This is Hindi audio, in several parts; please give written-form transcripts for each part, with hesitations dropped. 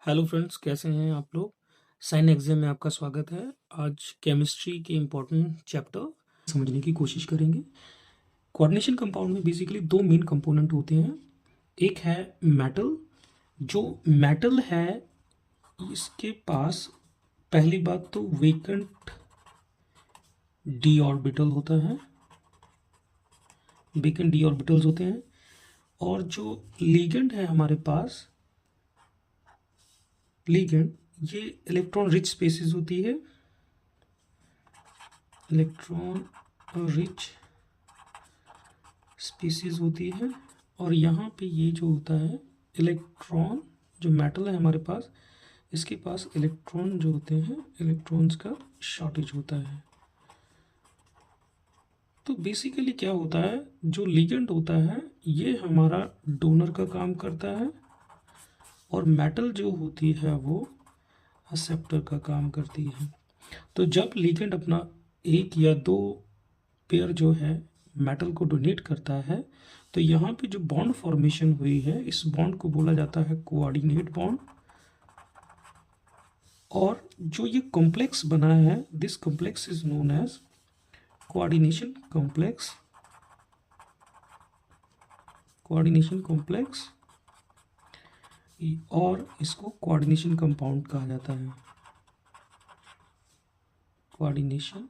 हेलो फ्रेंड्स, कैसे हैं आप लोग। साइन एग्जाम में आपका स्वागत है। आज केमिस्ट्री के इम्पोर्टेंट चैप्टर समझने की कोशिश करेंगे। कोऑर्डिनेशन कंपाउंड में बेसिकली दो मेन कंपोनेंट होते हैं। एक है मेटल। जो मेटल है इसके पास पहली बात तो वेकेंट डी ऑर्बिटल होता है, वेकेंट डी ऑर्बिटल्स होते हैं। और जो लिगेंड है हमारे पास, लिगेंड ये इलेक्ट्रॉन रिच स्पेसिस होती है, इलेक्ट्रॉन रिच स्पीसीज होती है। और यहाँ पे ये जो होता है इलेक्ट्रॉन, जो मेटल है हमारे पास, इसके पास इलेक्ट्रॉन जो होते हैं, इलेक्ट्रॉन्स का शॉर्टेज होता है। तो बेसिकली क्या होता है, जो लिगेंड होता है ये हमारा डोनर का काम करता है और मेटल जो होती है वो एक्सेप्टर का काम करती है। तो जब लिगेंड अपना एक या दो पेयर जो है मेटल को डोनेट करता है, तो यहाँ पे जो बॉन्ड फॉर्मेशन हुई है इस बॉन्ड को बोला जाता है कोऑर्डिनेट बॉन्ड। और जो ये कॉम्प्लेक्स बना है, this complex is known as coordination complex. Coordination complex और इसको कोऑर्डिनेशन कंपाउंड कहा जाता है। Coordination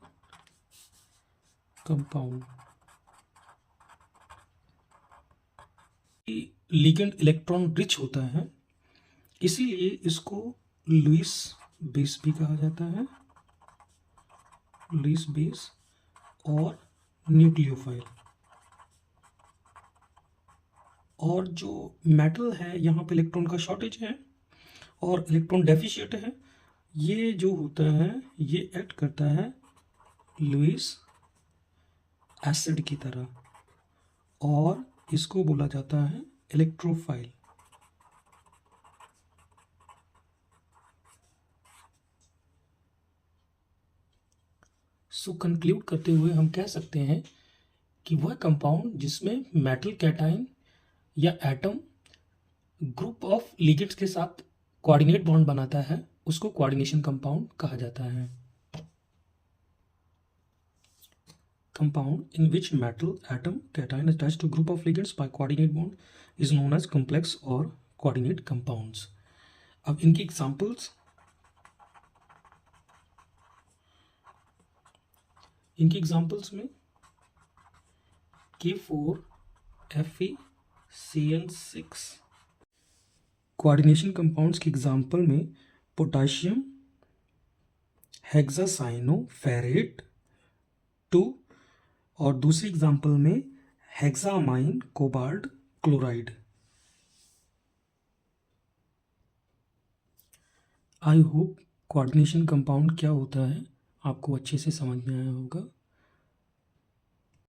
compound. Ligand electron rich होता है, इसीलिए इसको लुईस बेस भी कहा जाता है, लुईस बेस और न्यूक्लियोफाइल। और जो मेटल है यहाँ पे इलेक्ट्रॉन का शॉर्टेज है और इलेक्ट्रॉन डेफिशिएंट है, ये जो होता है ये एक्ट करता है लुईस एसिड की तरह और इसको बोला जाता है इलेक्ट्रोफाइल। सो कंक्लूड करते हुए हम कह सकते हैं कि वह कंपाउंड जिसमें मेटल कैटाइन या एटम ग्रुप ऑफ लिगेंड्स के साथ कोऑर्डिनेट बॉन्ड बनाता है उसको कोऑर्डिनेशन कंपाउंड कहा जाता है। Compound in which metal atom cation attached to group of ligands by coordinate bond is known as complex or coordinate compounds. अब इनकी एग्जांपल्स, में K4FeCN6 कोऑर्डिनेशन कंपाउंड्स के एग्जांपल में पोटाशियम हेक्सासाइनोफेरेट 2 और दूसरी एग्जांपल में hexaammine cobalt chloride. I hope coordination compound क्या होता है आपको अच्छे से समझ में आया होगा।